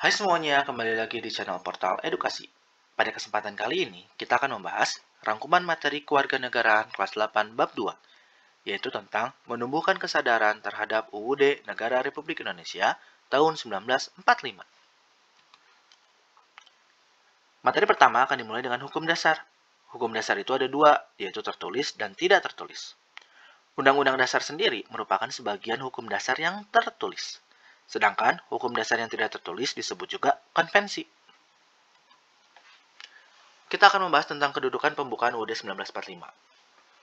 Hai semuanya, kembali lagi di channel Portal Edukasi. Pada kesempatan kali ini, kita akan membahas rangkuman materi kewarganegaraan kelas 8 bab 2, yaitu tentang menumbuhkan kesadaran terhadap UUD Negara Republik Indonesia tahun 1945. Materi pertama akan dimulai dengan hukum dasar. Hukum dasar itu ada dua, yaitu tertulis dan tidak tertulis. Undang-Undang Dasar sendiri merupakan sebagian hukum dasar yang tertulis. Sedangkan hukum dasar yang tidak tertulis disebut juga konvensi. Kita akan membahas tentang kedudukan pembukaan UUD 1945.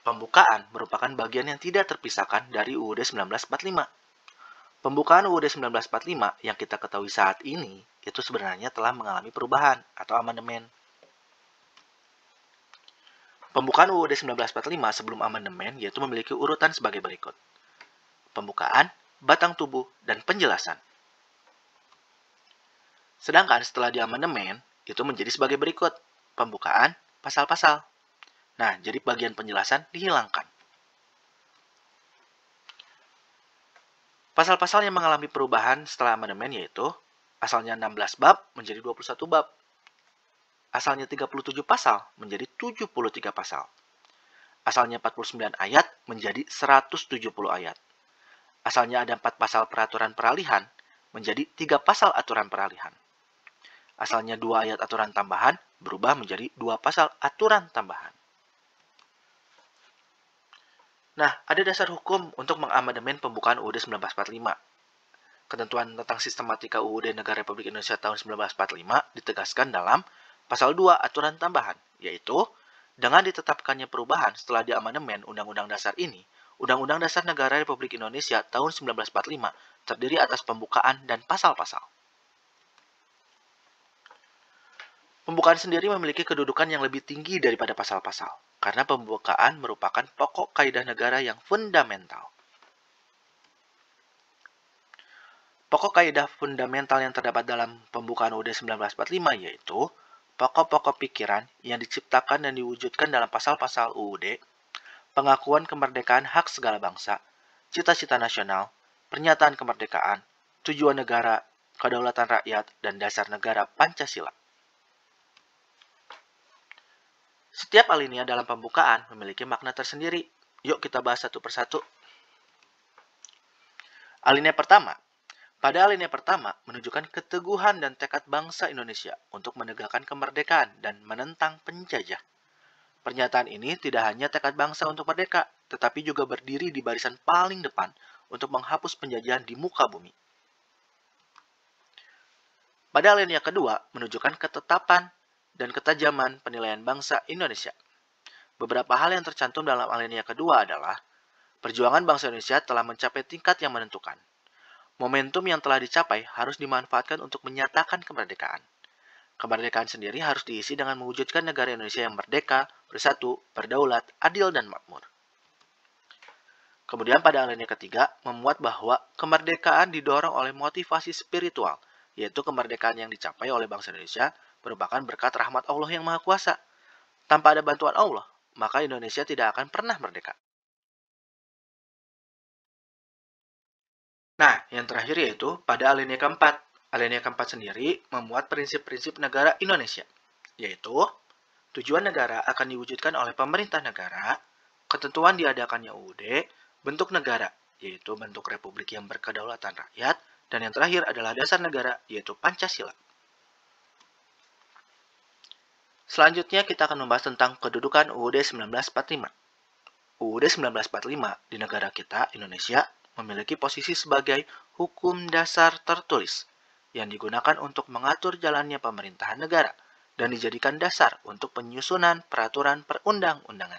Pembukaan merupakan bagian yang tidak terpisahkan dari UUD 1945. Pembukaan UUD 1945 yang kita ketahui saat ini itu sebenarnya telah mengalami perubahan atau amandemen. Pembukaan UUD 1945 sebelum amandemen yaitu memiliki urutan sebagai berikut. Pembukaan, batang tubuh, dan penjelasan. Sedangkan setelah diamandemen, itu menjadi sebagai berikut. Pembukaan, pasal-pasal. Nah, jadi bagian penjelasan dihilangkan. Pasal-pasal yang mengalami perubahan setelah amandemen yaitu asalnya 16 bab menjadi 21 bab. Asalnya 37 pasal menjadi 73 pasal. Asalnya 49 ayat menjadi 170 ayat. Asalnya ada 4 pasal peraturan peralihan menjadi 3 pasal aturan peralihan. Asalnya 2 ayat aturan tambahan berubah menjadi 2 pasal aturan tambahan. Nah, ada dasar hukum untuk mengamandemen pembukaan UUD 1945. Ketentuan tentang sistematika UUD Negara Republik Indonesia tahun 1945 ditegaskan dalam pasal 2 aturan tambahan, yaitu dengan ditetapkannya perubahan setelah diamandemen Undang-Undang Dasar ini, Undang-Undang Dasar Negara Republik Indonesia tahun 1945 terdiri atas pembukaan dan pasal-pasal. Pembukaan sendiri memiliki kedudukan yang lebih tinggi daripada pasal-pasal, karena pembukaan merupakan pokok kaidah negara yang fundamental. Pokok kaidah fundamental yang terdapat dalam pembukaan UUD 1945 yaitu pokok-pokok pikiran yang diciptakan dan diwujudkan dalam pasal-pasal UUD, pengakuan kemerdekaan hak segala bangsa, cita-cita nasional, pernyataan kemerdekaan, tujuan negara, kedaulatan rakyat, dan dasar negara Pancasila. Setiap alinea dalam pembukaan memiliki makna tersendiri. Yuk kita bahas satu persatu. Alinea pertama. Pada alinea pertama menunjukkan keteguhan dan tekad bangsa Indonesia untuk menegakkan kemerdekaan dan menentang penjajah. Pernyataan ini tidak hanya tekad bangsa untuk merdeka, tetapi juga berdiri di barisan paling depan untuk menghapus penjajahan di muka bumi. Pada alinea kedua menunjukkan ketetapan dan ketajaman penilaian bangsa Indonesia. Beberapa hal yang tercantum dalam alinea kedua adalah perjuangan bangsa Indonesia telah mencapai tingkat yang menentukan. Momentum yang telah dicapai harus dimanfaatkan untuk menyatakan kemerdekaan. Kemerdekaan sendiri harus diisi dengan mewujudkan negara Indonesia yang merdeka, bersatu, berdaulat, adil, dan makmur. Kemudian pada alinea ketiga, memuat bahwa kemerdekaan didorong oleh motivasi spiritual, yaitu kemerdekaan yang dicapai oleh bangsa Indonesia merupakan berkat rahmat Allah yang Maha Kuasa. Tanpa ada bantuan Allah, maka Indonesia tidak akan pernah merdeka. Nah, yang terakhir yaitu pada alinea keempat. Alinea keempat sendiri memuat prinsip-prinsip negara Indonesia, yaitu tujuan negara akan diwujudkan oleh pemerintah negara, ketentuan diadakannya UUD, bentuk negara, yaitu bentuk republik yang berkedaulatan rakyat, dan yang terakhir adalah dasar negara, yaitu Pancasila. Selanjutnya kita akan membahas tentang kedudukan UUD 1945. UUD 1945 di negara kita, Indonesia, memiliki posisi sebagai hukum dasar tertulis yang digunakan untuk mengatur jalannya pemerintahan negara dan dijadikan dasar untuk penyusunan peraturan perundang-undangan.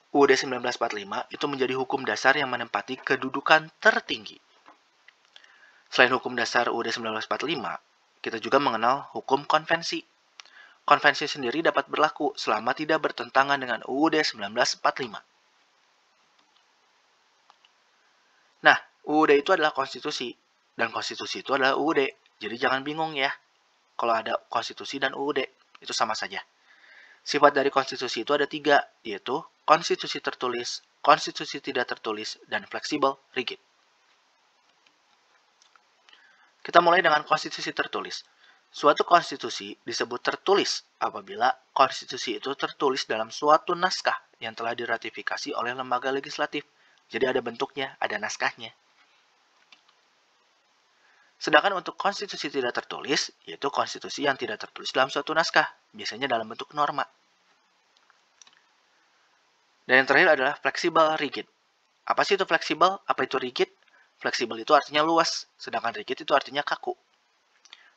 UUD 1945 itu menjadi hukum dasar yang menempati kedudukan tertinggi. Selain hukum dasar UUD 1945, kita juga mengenal hukum konvensi. Konvensi sendiri dapat berlaku selama tidak bertentangan dengan UUD 1945. Nah, UUD itu adalah konstitusi, dan konstitusi itu adalah UUD. Jadi jangan bingung ya, kalau ada konstitusi dan UUD, itu sama saja. Sifat dari konstitusi itu ada 3, yaitu konstitusi tertulis, konstitusi tidak tertulis, dan fleksibel, rigid. Kita mulai dengan konstitusi tertulis. Suatu konstitusi disebut tertulis apabila konstitusi itu tertulis dalam suatu naskah yang telah diratifikasi oleh lembaga legislatif. Jadi ada bentuknya, ada naskahnya. Sedangkan untuk konstitusi tidak tertulis, yaitu konstitusi yang tidak tertulis dalam suatu naskah, biasanya dalam bentuk norma. Dan yang terakhir adalah fleksibel rigid. Apa sih itu fleksibel? Apa itu rigid? Fleksibel itu artinya luas, sedangkan rigid itu artinya kaku.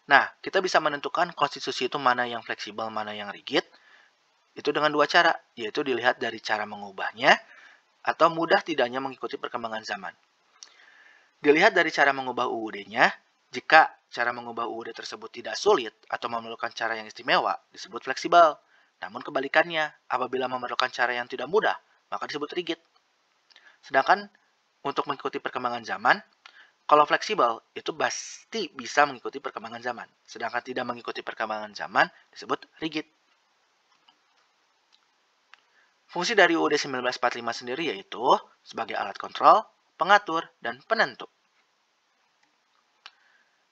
Nah, kita bisa menentukan konstitusi itu mana yang fleksibel, mana yang rigid, itu dengan dua cara, yaitu dilihat dari cara mengubahnya, atau mudah tidaknya mengikuti perkembangan zaman. Dilihat dari cara mengubah UUD-nya, jika cara mengubah UUD tersebut tidak sulit atau memerlukan cara yang istimewa, disebut fleksibel. Namun kebalikannya, apabila memerlukan cara yang tidak mudah, maka disebut rigid. Sedangkan untuk mengikuti perkembangan zaman, kalau fleksibel itu pasti bisa mengikuti perkembangan zaman. Sedangkan tidak mengikuti perkembangan zaman disebut rigid. Fungsi dari UUD 1945 sendiri yaitu sebagai alat kontrol, pengatur, dan penentu.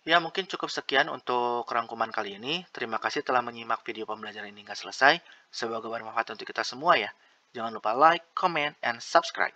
Ya, mungkin cukup sekian untuk rangkuman kali ini. Terima kasih telah menyimak video pembelajaran ini hingga selesai. Semoga bermanfaat untuk kita semua ya. Jangan lupa like, comment, and subscribe.